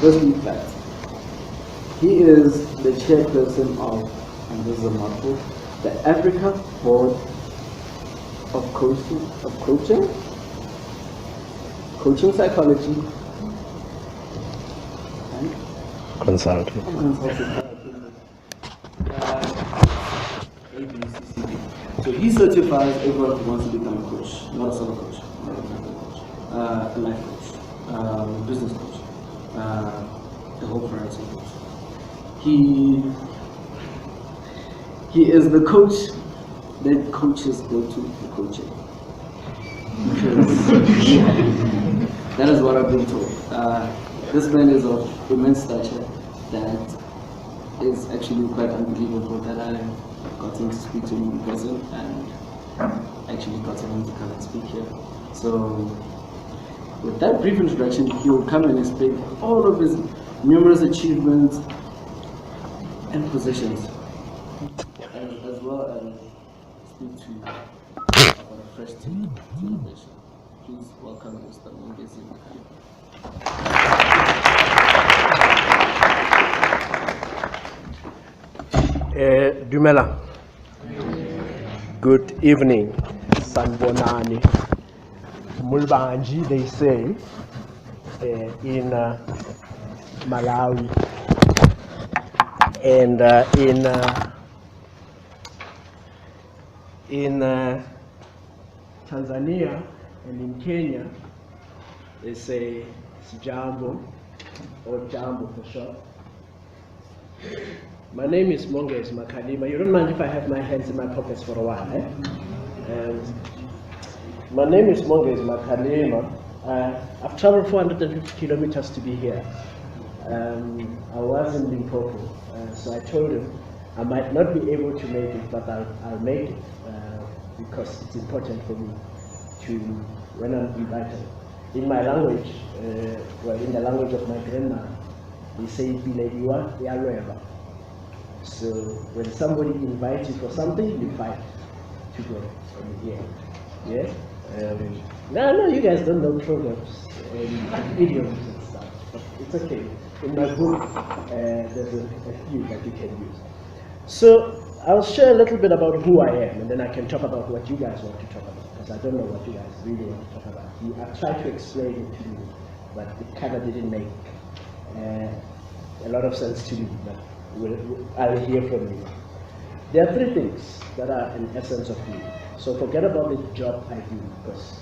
Firstly, facts. He is the chairperson of, and this is a mouthful, the Africa Board of Coaching Psychology and Consulting. ABCCB. So he certifies everyone who wants to become a coach, not a soccer coach, not a mental coach, a life coach, business coach, the whole variety coach. He is the coach that coaches go to the coaching. Because that is what I've been told. This man is of immense stature that is actually quite unbelievable that I got him to speak to him in person and actually got him to come and speak here. So with that brief introduction, he will come and explain all of his numerous achievements and positions, as well as speak to about a fresh team innovation. Please welcome Mr. Mongezi. Dumela. Good evening, Sanbonani. Mulbanji, they say, in Malawi, and in Tanzania and in Kenya, they say Sijambo or Jambo for short. My name is Mongezi Makalima. You don't mind if I have my hands in my pockets for a while, eh? My name is Mongezi Makalima. I've traveled 450 kilometers to be here. I was in Limpopo, so I told him I might not be able to make it, but I'll make it because it's important for me to, when I'm invited. In my language, well, in the language of my grandma, they say Bilediwa Yalweva. So when somebody invites you for something, you fight to go from here. Yeah? No, you guys don't know proverbs and idioms and stuff, but it's okay. In my book, there's a few that you can use. So I'll share a little bit about who I am, and then I can talk about what you guys want to talk about, because I don't know what you guys really want to talk about. I tried to explain it to you, but it kind of didn't make a lot of sense to me, but I'll hear from you. There are three things that are an essence of me. So forget about the job I do, because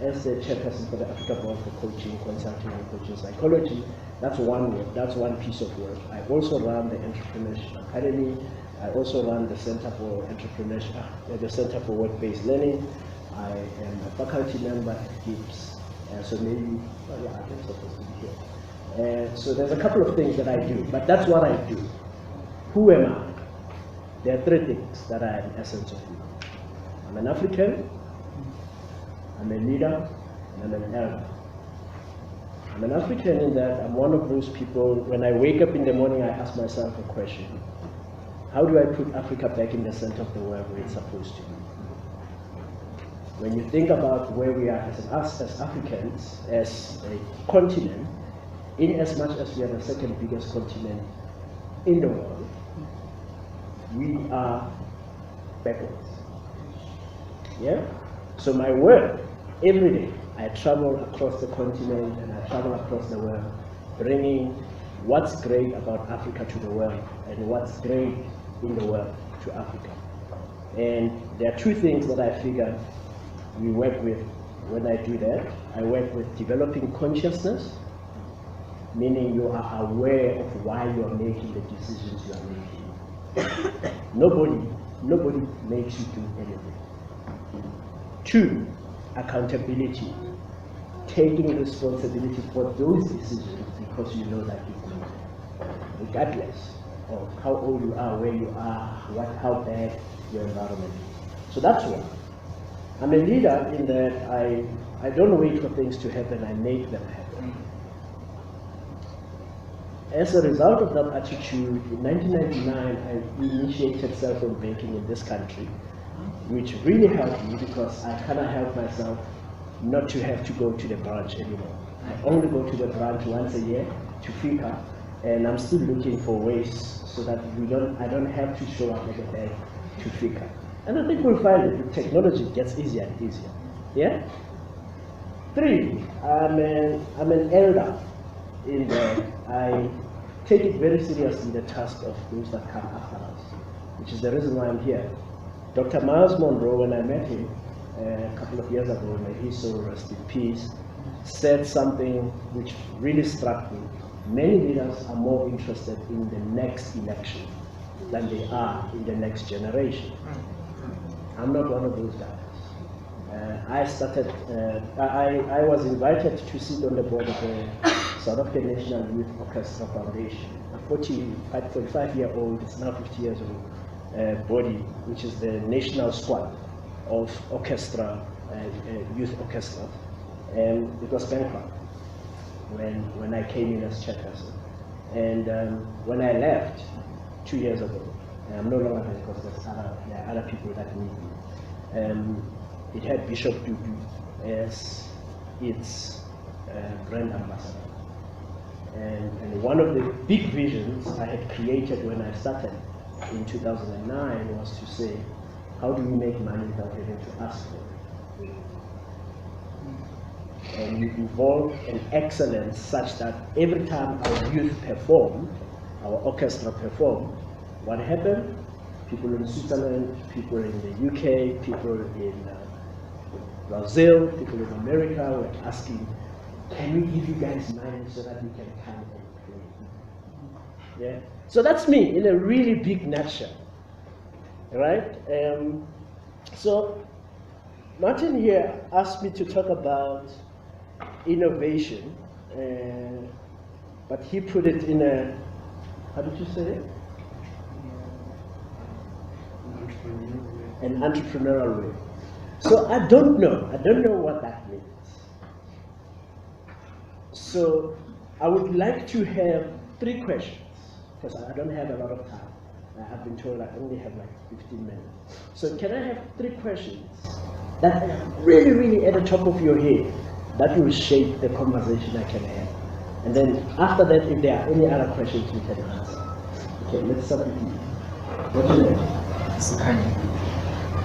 as the chairperson for the Africa Board for Coaching, Consulting and Coaching Psychology, that's one work, that's one piece of work. I also run the Entrepreneurship Academy. I also run the Center for Entrepreneurship, the Center for Work-Based Learning. I am a faculty member at GIPS. So maybe, oh yeah, I'm supposed to be here. So there's a couple of things that I do, but that's what I do. Who am I? There are three things that are an essence of me. I'm an African, I'm a leader, and I'm an elder. I'm an African in that I'm one of those people, when I wake up in the morning, I ask myself a question. How do I put Africa back in the center of the world where it's supposed to be? When you think about where we are as Africans, as a continent, in as much as we are the second biggest continent in the world, we are backwards. Yeah? So my work, every day, I travel across the continent and I travel across the world, bringing what's great about Africa to the world and what's great in the world to Africa. And there are two things that I figure we work with when I do that. I work with developing consciousness, meaning you are aware of why you are making the decisions you are making. Nobody makes you do anything. Two, accountability. Taking responsibility for those decisions because you know that you can, regardless of how old you are, where you are, how bad your environment is. So that's one. I'm a leader in that I don't wait for things to happen, I make them happen. As a result of that attitude, in 1999, I initiated cell-phone banking in this country, which really helped me because I kind of helped myself not to have to go to the branch anymore. I only go to the branch once a year to FICA, and I'm still looking for ways so that I don't have to show up every day to FICA. And I think we'll find that the technology gets easier and easier. Yeah? 3, I'm an elder in there. I take it very seriously, the task of those that come after us, which is the reason why I'm here. Dr. Miles Monroe, when I met him a couple of years ago, may he so rest in peace, said something which really struck me. Many leaders are more interested in the next election than they are in the next generation. I'm not one of those guys. I was invited to sit on the board of the South African National Youth Orchestra Foundation, a 45-year-old, it's now 50 years old, body, which is the national squad of orchestra, youth orchestra. And it was bankrupt when I came in as chairperson. And when I left 2 years ago, I'm no longer there because there are other people that need me. It had Bishop Dudu as its brand ambassador. And one of the big visions I had created when I started in 2009 was to say, how do we make money without having to ask for it? And we evolved an excellence such that every time our youth performed, our orchestra performed, what happened? People in Switzerland, people in the UK, people in Brazil, people in America were asking, can we give you guys money so that we can come and play? Yeah. So that's me in a really big nutshell, right? So Martin here asked me to talk about innovation, but he put it in a, how did you say it? An entrepreneurial way. So I don't know what that means. So I would like to have 3 questions, because I don't have a lot of time. I've been told I only have like 15 minutes. So can I have 3 questions that are really, really at the top of your head that will shape the conversation I can have? And then after that, if there are any other questions we can answer. Okay, let's start with you. What's your name?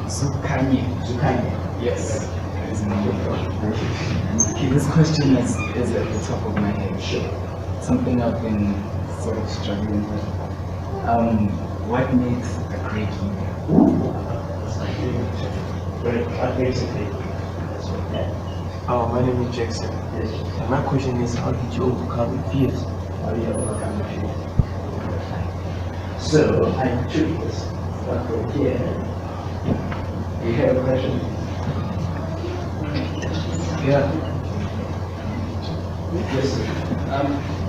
Zukanye. Yes. Okay, this question is at the top of my head. Sure. Something I've been sort of struggling with. What makes a great leader? What makes a great leader? My name is Jackson. Yes. And my question is, how did you overcome fears? How do you overcome the fear? So I took this one from here. You have a question? Yeah. Yes.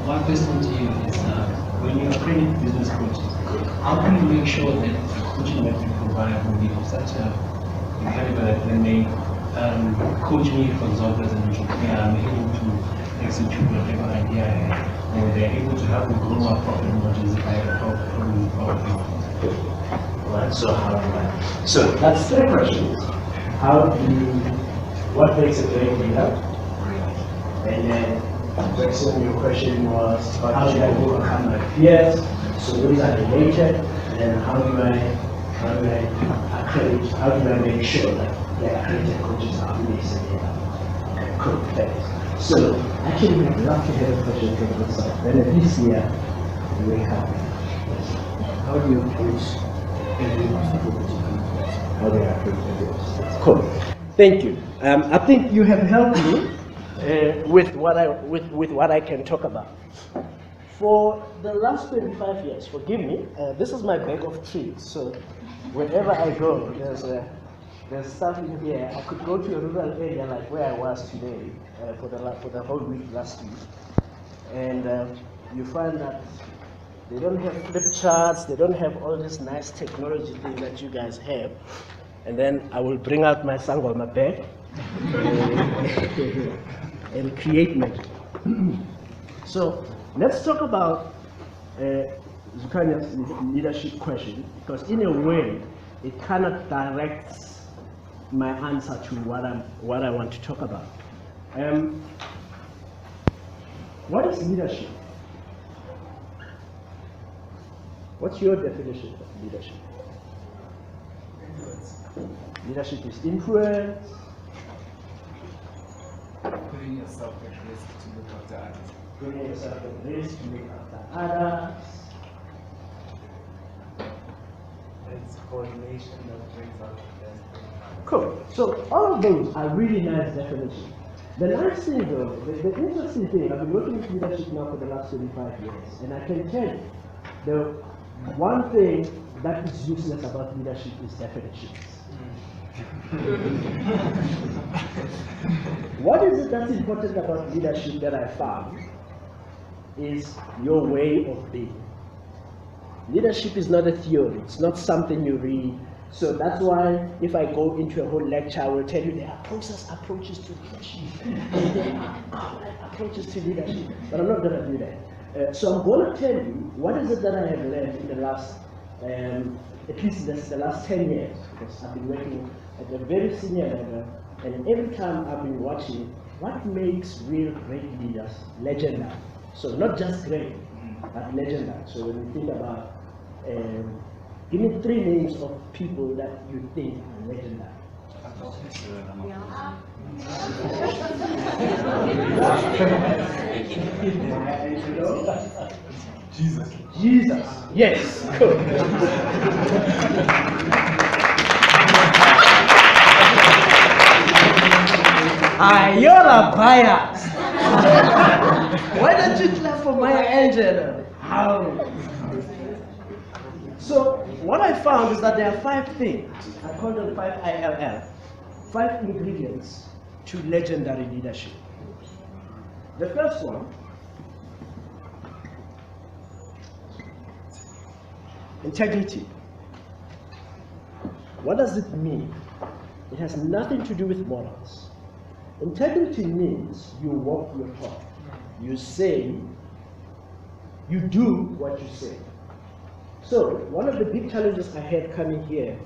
My question to you is, when you accredit business coaches, how can you make sure that the coaching that you provide will be of such a caliber that when they coach me, for example, as an entrepreneur, I'm able to execute whatever idea I have, or they're able to help me grow my profit margins if I help from Right, so so that's 3 questions. What makes a great leader? And then Jackson, your question was, how do I overcome my fears? So those are related. And then how do I make sure that the accredited coaches are really saying good things? So actually, we'd love to have a question from the side. Then at least here, we have. How do you approach everyone's How do I approach everyone? Cool. Thank you. I think you have helped me with what I can talk about. For the last 25 years, forgive me, this is my bag of tricks. So wherever I go, there's stuff in here. I could go to a rural area like where I was today for the whole week last week, and you find that they don't have flip charts, they don't have all this nice technology thing that you guys have. And then I will bring out my sangoma bag and create magic. So let's talk about Zukanya's leadership question, because in a way, it kind of directs my answer to what I want to talk about. What is leadership? What's your definition of leadership? Leadership is influence. Putting yourself at risk to look after others. Putting yourself at risk to look after others. It's coordination that brings out the best. Cool. So all of those are really nice definitions. The nice thing though, the interesting thing, I've been working with leadership now for the last 25 years, and I can tell you, the one thing that is useless about leadership is definitions. What is it that's important about leadership that I found is your way of being. Leadership is not a theory, it's not something you read. So that's why if I go into a whole lecture, I will tell you there are approaches to leadership. There are approaches to leadership, but I'm not going to do that. So I'm going to tell you what is it that I have learned in the last, at least the last 10 years, because I've been working at a very senior level, and every time I've been watching what makes real great leaders legendary. So not just great, but legendary. So when you think about, give me 3 names of people that you think are legendary. Jesus. Yes. Cool. You're a bias. Why don't you clap for Maya Angelou? How? So what I found is that there are 5 things. I call them 5 ILL. 5 ingredients to legendary leadership. The first one, integrity. What does it mean? It has nothing to do with morals. Integrity means you walk your talk. You say, you do what you say. So one of the big challenges I had coming here,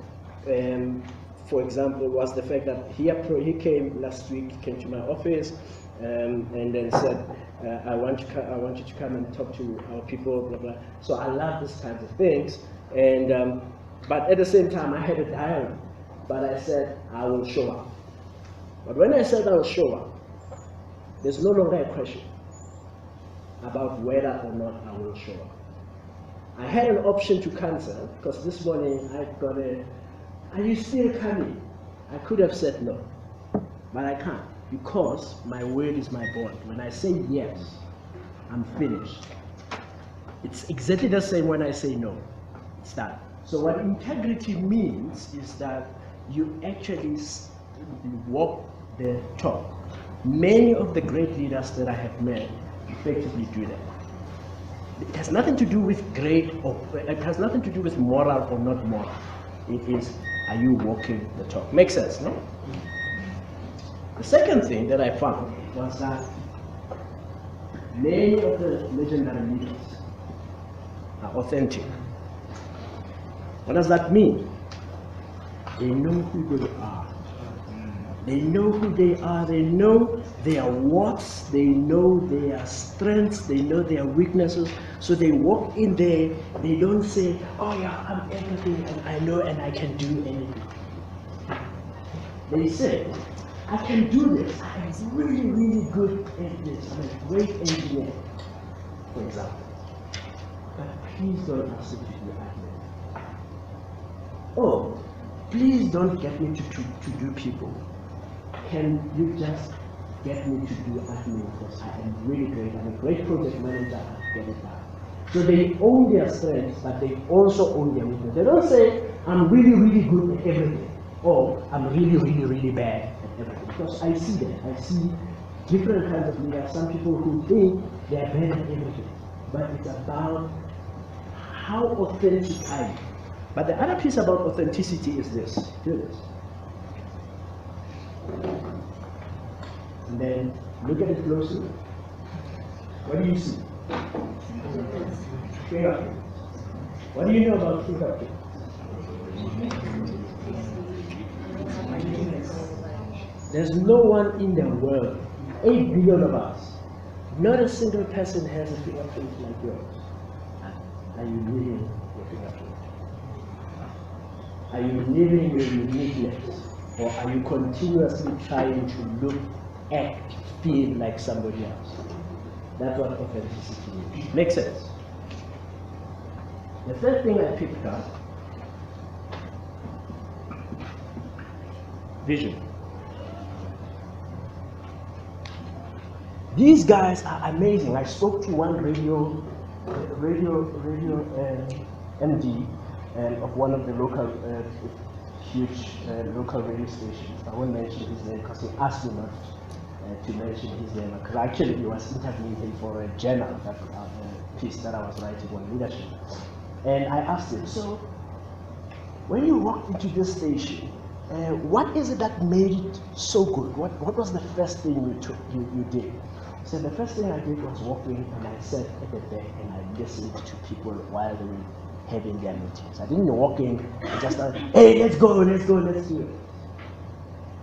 for example, was the fact that he came last week, came to my office, and then said, I want you to come and talk to our people, blah, blah. So I love these kinds of things. And, but at the same time, I had a dialogue. But I said, I will show up. But when I said I will show up, there's no longer a question about whether or not I will show up. I had an option to cancel, because this morning I got are you still coming? I could have said no, but I can't, because my word is my bond. When I say yes, I'm finished. It's exactly the same when I say no. It's that. So what integrity means is that you actually walk the talk. Many of the great leaders that I have met effectively do that. It has nothing to do with great, or it has nothing to do with moral or not moral. It is, are you walking the talk? Makes sense, no? The second thing that I found was that many of the legendary leaders are authentic. What does that mean? They know who they are. They know who they are, they know their wants, they know their strengths, they know their weaknesses. So they walk in there, they don't say, oh yeah, I'm everything and I know and I can do anything. They say, I can do this, I am really, really good at this, I'm a great engineer, for example. But please don't ask me to do admin. Oh, please don't get me to do people. Can you just get me to do admin, because I am really great, I'm a great project manager, I get it done. So they own their strengths, but they also own their weakness. They don't say, I'm really, really good at everything, or I'm really, really, really bad at everything. Because I see that. I see different kinds of leaders. Some people who think they are better at everything. But it's about how authentic are you. But the other piece about authenticity is this. Do this. And then look at it closely. What do you see? Fingerprint. What do you know about fingerprint? There's no one in the world, 8 billion of us, Not a single person has a fingerprint like yours. Are you living your fingerprint? Are you living your uniqueness? Or are you continuously trying to look, act, feel like somebody else? That's what authenticity is. Makes sense? The third thing I picked up, vision. These guys are amazing. I spoke to one radio MD of one of the local, huge local radio stations. I won't mention his name because he asked me not to mention his name, because actually he was interviewing him for a journal, that piece that I was writing on leadership. And I asked him, so when you walked into this station, what is it that made it so good? What was the first thing you did? So the first thing I did was walk in and I sat at the back and I listened to people while they were having their meetings. I didn't walk in and just like, hey, let's go, let's do it.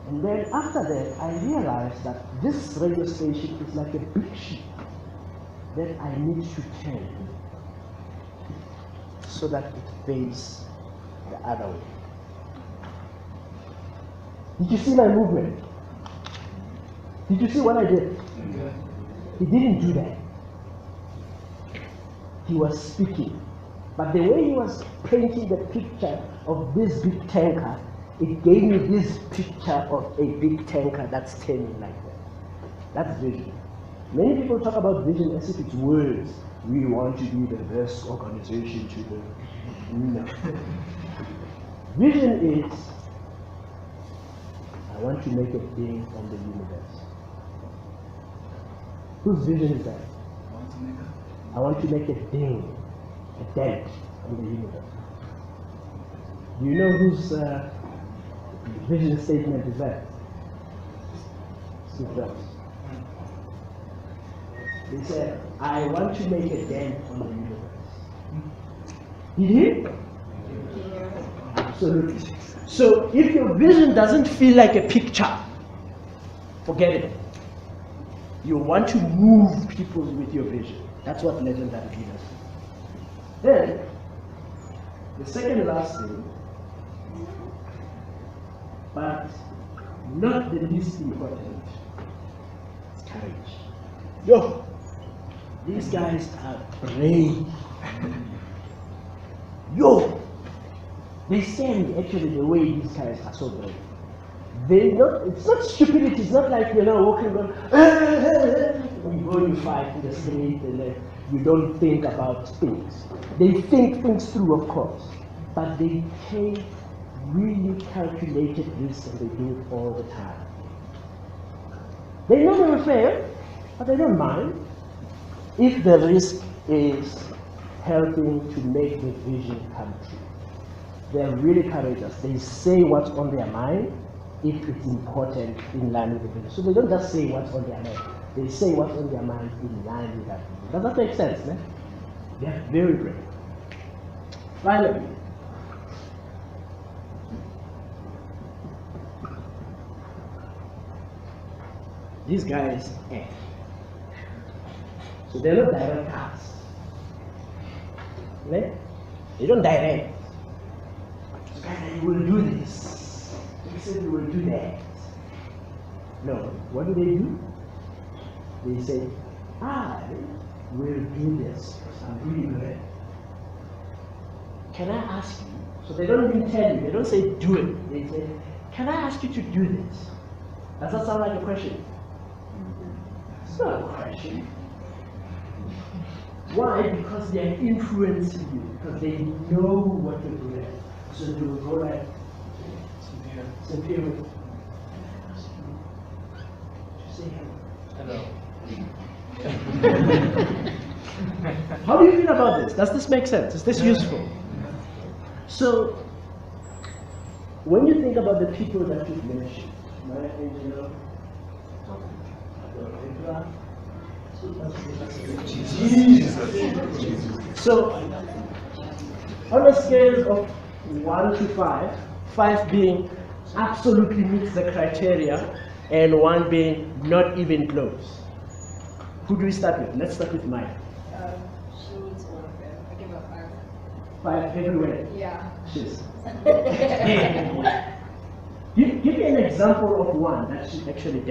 And then after that, I realized that this radio station is like a big ship that I need to turn so that it faces the other way. Did you see my movement? Did you see what I did? Yeah. He didn't do that. He was speaking. But the way he was painting the picture of this big tanker, it gave me this picture of a big tanker that's turning like that. That's vision. Many people talk about vision as if it's words. We want to be the best organization to the... No. Vision is, I want to make a ding on the universe. Whose vision is that? I want to make a ding, a dent on the universe. Do you know whose vision statement is that? Steve Jobs. He said, I want to make a dent on the universe. Did he? Absolutely. So if your vision doesn't feel like a picture, forget it. You want to move people with your vision. That's what legendary leaders do. Then, the second last thing, but not the least important, is courage. Yo, these guys are brave. Yo, they scare me actually the way these guys are so brave. It's not stupidity, it's not like, walking around, you go, you fight in the street, and you don't think about things. They think things through, of course, but they take really calculated risks and they do it all the time. They know they will fail, but they don't mind if the risk is helping to make the vision come true. They're really courageous. They say what's on their mind if it's important in line with the vision. So they don't just say what's on their mind. They say what's on their mind in line with that vision. Does that make sense? Ne? They're very brave. Finally, these guys act. So they're not direct acts. Right? They don't direct. You will do this. They said you will do that. No. What do? They say, I will do this. I'm really good. Can I ask you? So they don't even tell you. They don't say do it. They say, can I ask you to do this? Does that sound like a question? It's not a question. Why? Because they are influencing you. Because they know what you're doing. So they will go like, Cynthia, say hello. How do you feel about this? Does this make sense? Is this useful? So, when you think about the people that you've mentioned, Maya Angelo, so, on a scale of 1 to 5, 5 being absolutely meets the criteria, and 1 being not even close, Who do we start with? Let's start with Maya. She needs all of them. I give her 5. 5 everywhere. Yeah. She's. Give me an example of one that she actually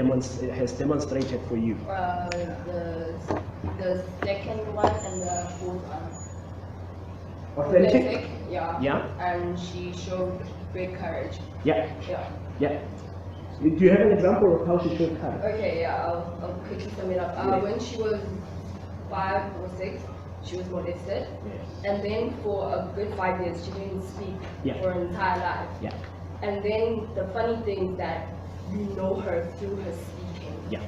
has demonstrated for you. The second one and the fourth one. Authentic? Yeah. Yeah. And she showed great courage. Yeah. Yeah. Yeah. Do you have an example of how she showed courage? Okay, yeah, I'll quickly sum it up. When she was 5 or 6, she was molested. And then for a good 5 years, she didn't speak for her entire life. Yeah. And then the funny thing is that you know her through her speaking. Yeah.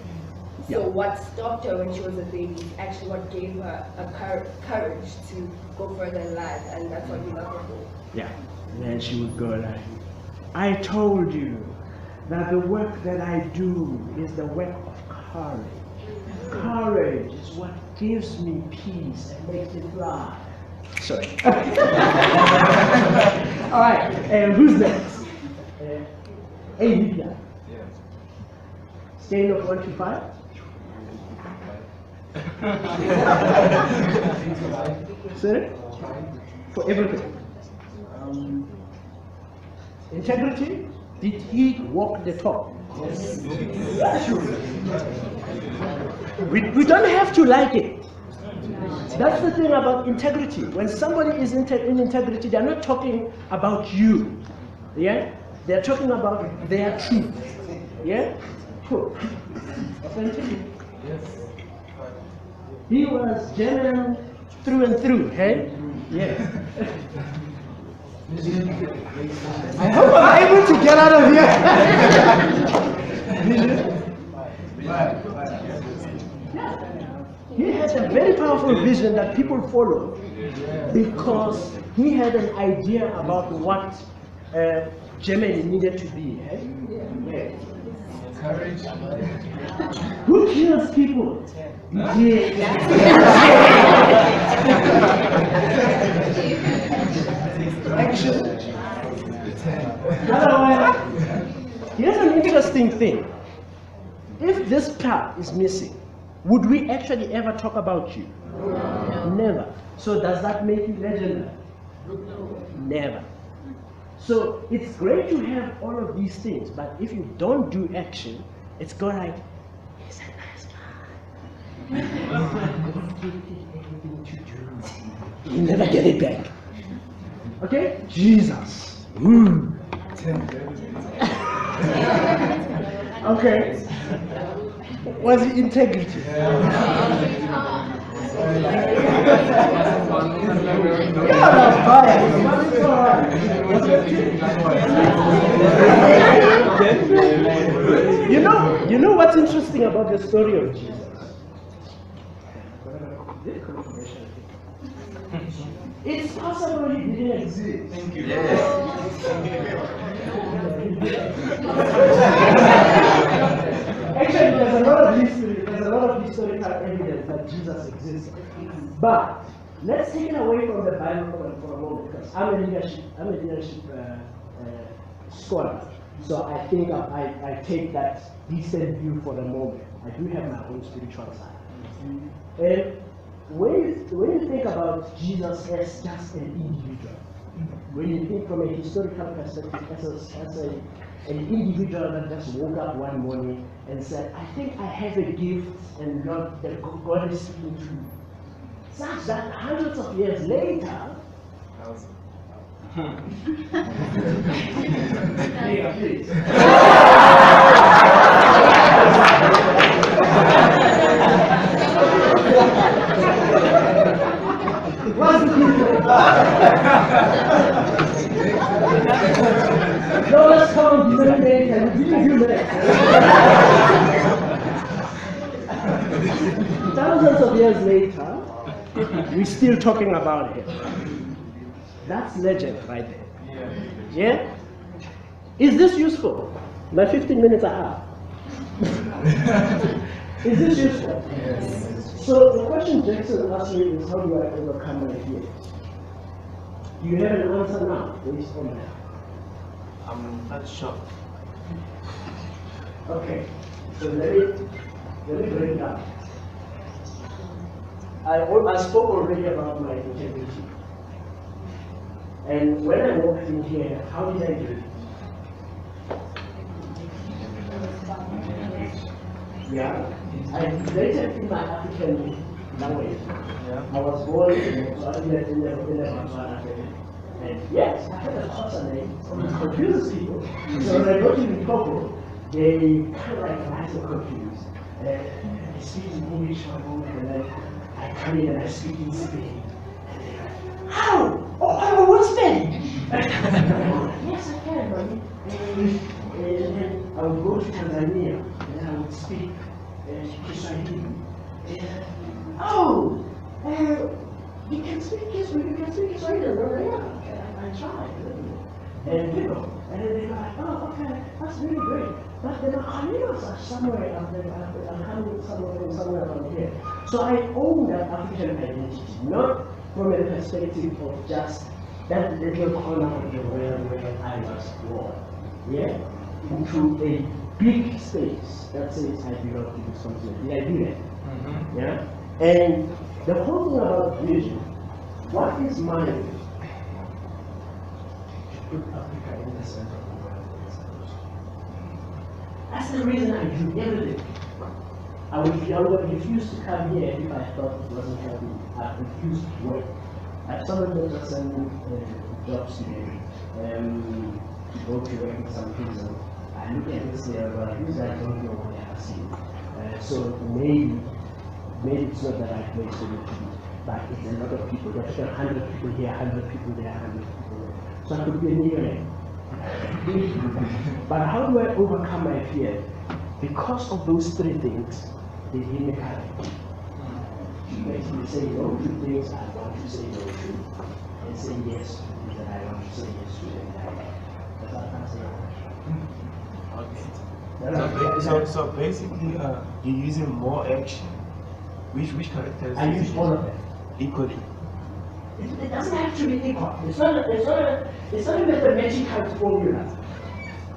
So what stopped her when she was a baby is actually what gave her a courage to go further in life, and that's what we love her for. Yeah. And then she would go like, I told you that the work that I do is the work of courage. Courage is what gives me peace and makes me fly. Sorry. All right, who's next? Lydia. Scale of 1 to 5? Sorry? For everything. Integrity? Did he walk the talk? Yes. We don't have to like it. That's the thing about integrity. When somebody is in integrity, they're not talking about you. Yeah? They're talking about their truth. Yeah? Cool. Authenticity. Yes. He was genuine through and through, hey? Yeah. I hope I'm able to get out of here. He had a very powerful vision that people followed because he had an idea about what Germany needed to be. Eh? Yeah. Courage. Who kills people? Action. Otherwise, here's an interesting thing. If this part is missing, would we actually ever talk about you? No. Never. So does that make you legendary? Never. So it's great to have all of these things, but if you don't do action, it's going like, he's a nice guy. You never get it back. Okay? Jesus. Okay. Was it integrity? You know what's interesting about the story of Jesus? It's possible he didn't exist. Thank you. Actually, there's a lot of history, there's a lot of historical evidence that Jesus exists. But let's take it away from the Bible for a moment, because I'm a leadership scholar. So I think I take that decent view for the moment. I do have my own spiritual side. And when you think about Jesus as just an individual, when you think from a historical perspective as an individual that just woke up one morning and said, I think I have a gift and Lord, that God is speaking to me. Such that hundreds of years later, please. What's the difference? No, let's come and delineate and give you minutes. Thousands of years later, we're still talking about him. That's legend right there. Yeah? Is this useful? My 15 minutes are up. Is this useful? Yes. So the question Jackson asked me is, how do I overcome my fear? Do you have an answer now based on that? I'm not sure. Okay. So let me break it down. I spoke already about my integrity. And when I walked in here, how did I do it? Yeah, I related in my African language. I was born in Botswana. And yes, I had a Xhosa name, it confuses people. So when I go to Limpopo, they kind of like nice and confused. I speak in English for a moment, and then I come in and I speak in Spain. And they're like, how? Oh, I want Spain! Yes, I can, buddy. And then I would go to Tanzania, and I would speak Kiswahili. Oh! You can speak Kiswahili, right? Yeah, I tried. And you know, and then they go like, oh, okay, that's really great. But the Macaneros are somewhere out there, I'm coming somewhere around here. So I own that African identity, not from a perspective of just that little corner of the world where I was born. Yeah? Into a big space that says I belong to this continent. Did I do that? Mm-hmm. Yeah? And the whole thing about vision, what is my vision? Put Africa in the center of the world. That's the reason I do everything. I would refuse to come here if I thought it wasn't happening. I refused to work. I started just sending jobs today to go to work in some prison. I look at this here, but these guys don't know what they have seen. So maybe it's not the right place for me to be, but it's a lot of people. There's 100 people here, 100 people there, 100 people there. So I could be a millionaire. But how do I overcome my fear? Because of those three things, they give me courage. Basically say no to things I want to say no to, and say yes to things that I want to say yes to. That's how I say. Okay. So basically, you're using more action. Which characters? I use all of them equally. It doesn't have to be equal. It's not a mathematical formula.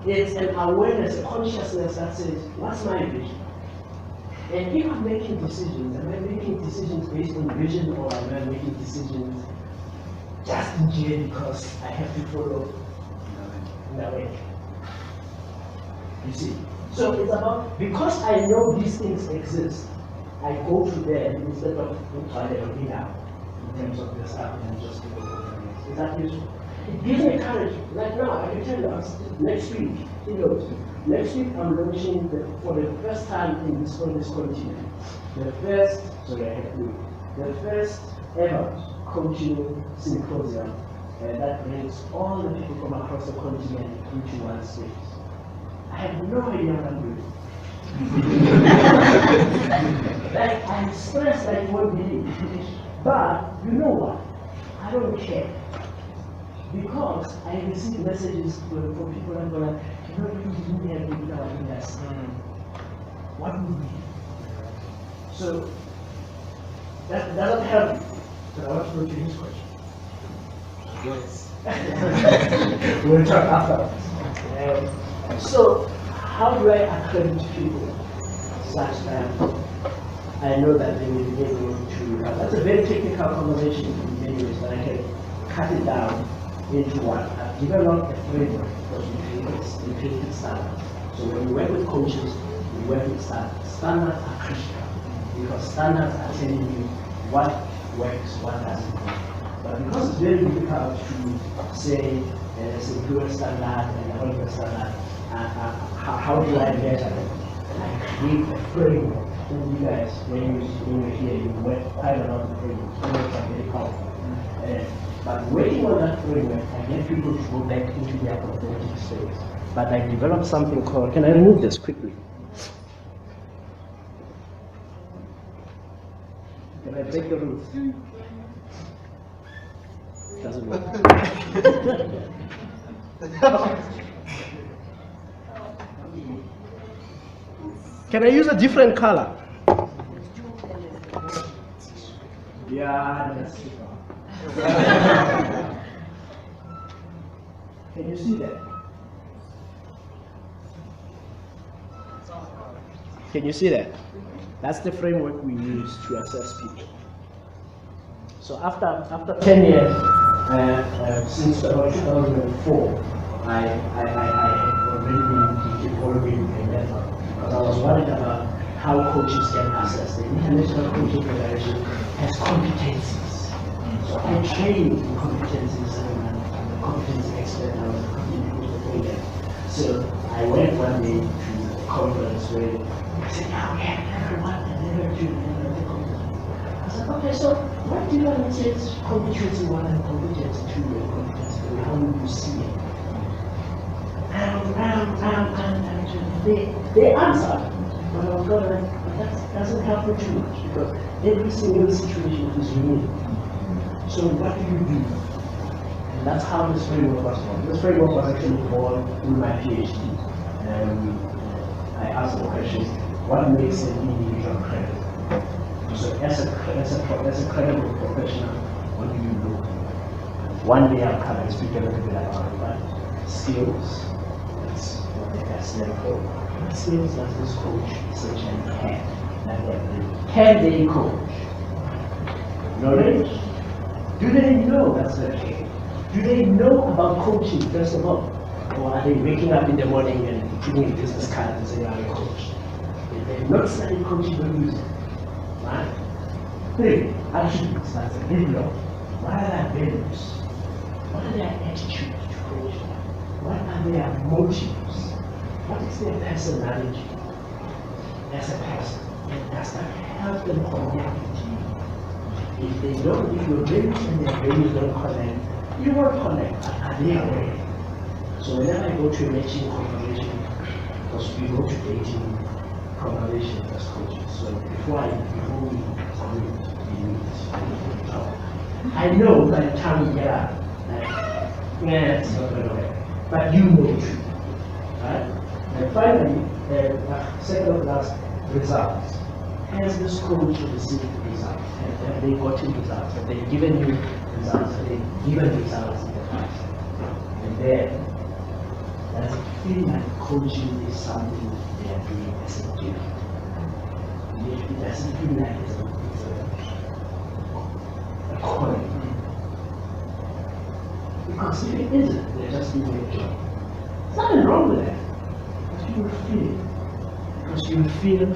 It's an awareness, a consciousness that says, what's my vision? And if I'm making decisions, am I making decisions based on vision, or am I making decisions just in jail because I have to follow the way? You see? So it's about, because I know these things exist, I go to them instead of trying to figure out in terms of the stuff and just go over it. Is that useful? It gives me courage. Like now, I can tell you, next week, next week I'm launching for the first time on this continent, the first ever coaching symposium that brings all the people from across the continent into one space. I have no idea what I'm doing. Like, I'm stressed like you won't believe. But you know what? I don't care. Because I receive messages from people that go like, you know, you didn't have to do our industry. What would we do? So, that doesn't help you. So I want to go to his question. Yes. We'll talk afterwards. So, how do I accredit people such that I know that they will be able to, that's a very technical conversation in many ways, but I can cut it down into one. I've developed a framework because we created standards. So when we work with coaches, we work with standards. Standards are critical because standards are telling you what works, what doesn't work. But because it's very difficult to say there's a dual standard and a whole standard, how do I measure it? I create a framework. And you guys, when you're here, you work quite a lot of frameworks. Frameworks are very powerful. But working on that framework, I get people to go back into their authentic space. But I developed something called, can I remove this quickly? Can I break the rules? Doesn't work. Can I use a different color? Yeah, that's too far. Can you see that? Can you see that? That's the framework we use to assess people. So after 10 years, since about 2004, I had already been evolving a method because I was worried about how coaches get access. The International Coaching Federation has competencies. So I trained in competencies and I'm a competency expert. I was a competency trainer. So I went one day to a conference where they said, yeah, we have everyone and never do the competency. I said, okay, so what do you want to say is competency 1 and competency 2 and competency 3? How do you see it? They answered, but I was going like, but that doesn't help me too much because every single situation is unique. So what do you do? And that's how this framework was born. This framework was actually born in my PhD. I asked the question, what makes an individual credible? So as a credible professional, what do you look for? One day I'll come and speak a little bit about it, but skills, that's what they ask them for. What skills does this coach essentially have? Can they coach? Knowledge? Do they know that's their case? Do they know about coaching, first of all? Or are they waking up in the morning and putting a business card and saying, I'm a coach? If they've not studied coaching, don't use it. Right? 3, attributes, that's a video. What are their values? What are their attitudes to coaching? What are their motives? What is their personality as a person? And does that help them connect with you? If they don't, if your values and their values don't connect, you won't connect. Are they aware? So whenever I go to a matching conversation, because we go to dating conversations as coaches, so before we meet, I know by the time we get out, like, yeah, it's not going to work. But you know the truth, right? And finally, second of last, results. Has this coach received results? Have they gotten results? Have they given you results? Have they given results in the past? And then, does it feel like coaching is something they are doing as a gift? It doesn't feel like it's a calling. Because if it isn't, they're just doing a job. There's nothing wrong with that. But you will feel it. Because you will feel,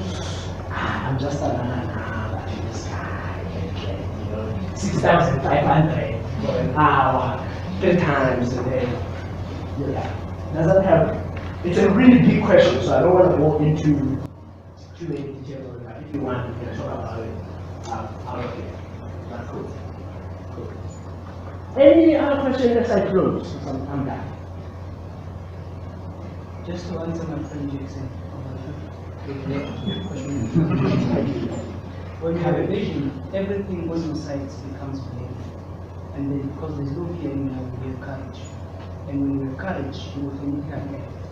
I'm just a man, but this guy can get, 6,500 for an hour, 3 times a day. Doesn't have, it's a really big question, so I don't want to go into too many details on that. If you want, you can talk about it out of here. That's cool. Any other question as I close? I'm done. Just to answer my friend Jason. When you have a vision, everything on your sides becomes belief. And then because there's no fear in you, you have courage. And when you have courage, you will can act.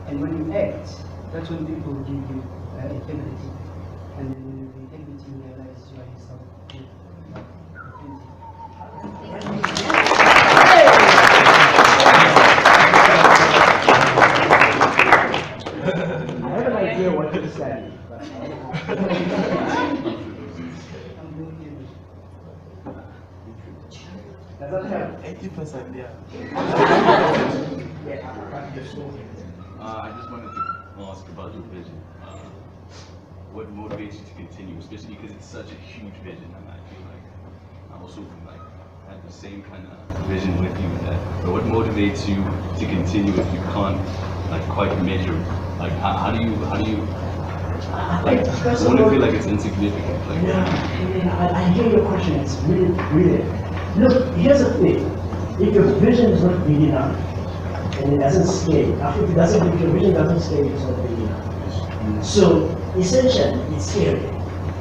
And when you act, that's when people give you integrity. And then when you have integrity, you realize you are yourself. I have an idea what to say. Does that help? 80%, yeah. I just wanted to ask about your vision. What motivates you to continue, especially because it's such a huge vision, and I feel like I also have the same kind of vision with you. But what motivates you to continue if you can't quite measure? How do you? I want to feel like it's insignificant. I hear your question. It's really. Look, here's the thing. If your vision is not big enough, and it doesn't scale, if your vision doesn't scale, it's not big enough. So essentially, it's scary.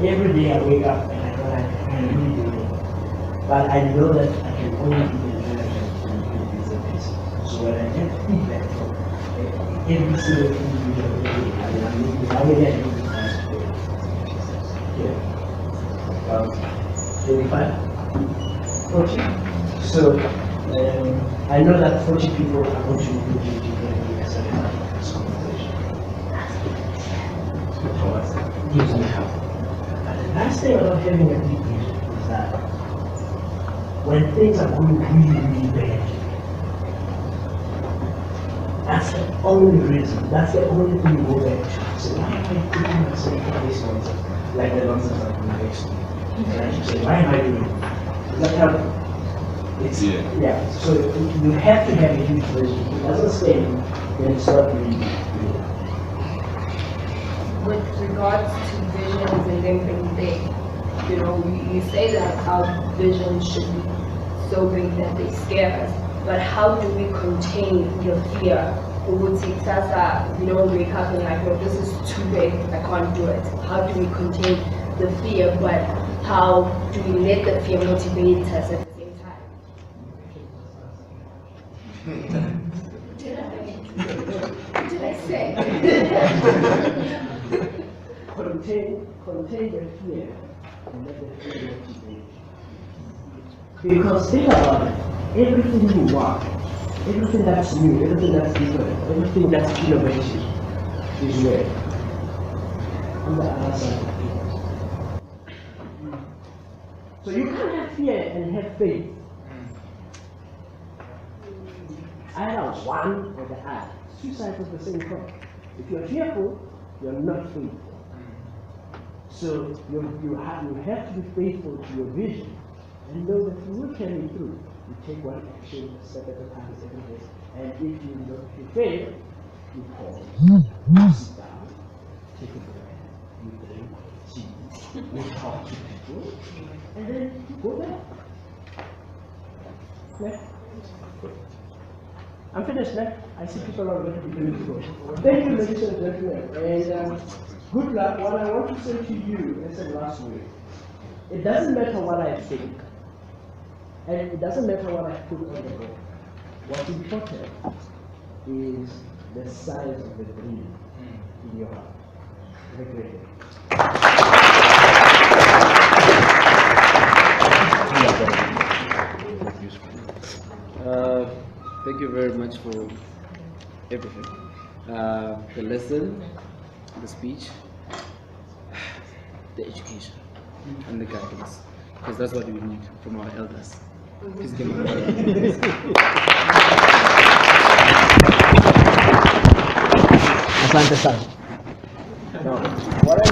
Every day I wake up and I go like, I really do it. But I know that I can only do the direction and do this. So when I get feedback from every single individual day, I will get it. Yeah. 25. 40. So I know that 40 people are contributing to the second this conversation. Gives me help. But the last thing about having a big vision is that when things are going really, really bad. That's the only reason, that's the only thing you go back to. So why am I putting myself in this nonsense? Like the nonsense I'm doing next to me. And I should say, why am I doing it? Does that help? It's, yeah, so you have to have a huge vision. It doesn't stay, then it's not really good. With regards to visions and them being big, you know, you say that our vision should be so big that they scare us, but how do we contain the fear? We don't wake up and like, oh, this is too big, I can't do it. How do we contain the fear, but how do we let the fear motivate us at the same time? Did I say? Contain the fear and let the fear motivate you. Because think about it, everything you want, everything that's new, everything that's different, everything that's innovative is where? On the other side of fear. So you can't have fear and have faith. Either one or the other. Two sides of the same coin. If you're fearful, you're not faithful. So you have to be faithful to your vision and know that you will carry through. You take one action, a step at a time, every day. And if you fail, you pause, you sit down, take a breath, you drink tea, you talk to people, and then you go back. Next. I'm finished, man. I see people are ready to go. Thank you, ladies and gentlemen. And good luck. What I want to say to you, as I said last week, it doesn't matter what I think, and it doesn't matter what I put on the board. What's important is the size of the dream in your heart. Have a great day. Thank you very much for everything. The lesson, the speech, the education, and the guidance. Because that's what we need from our elders. Please give me Asante sana. No. What I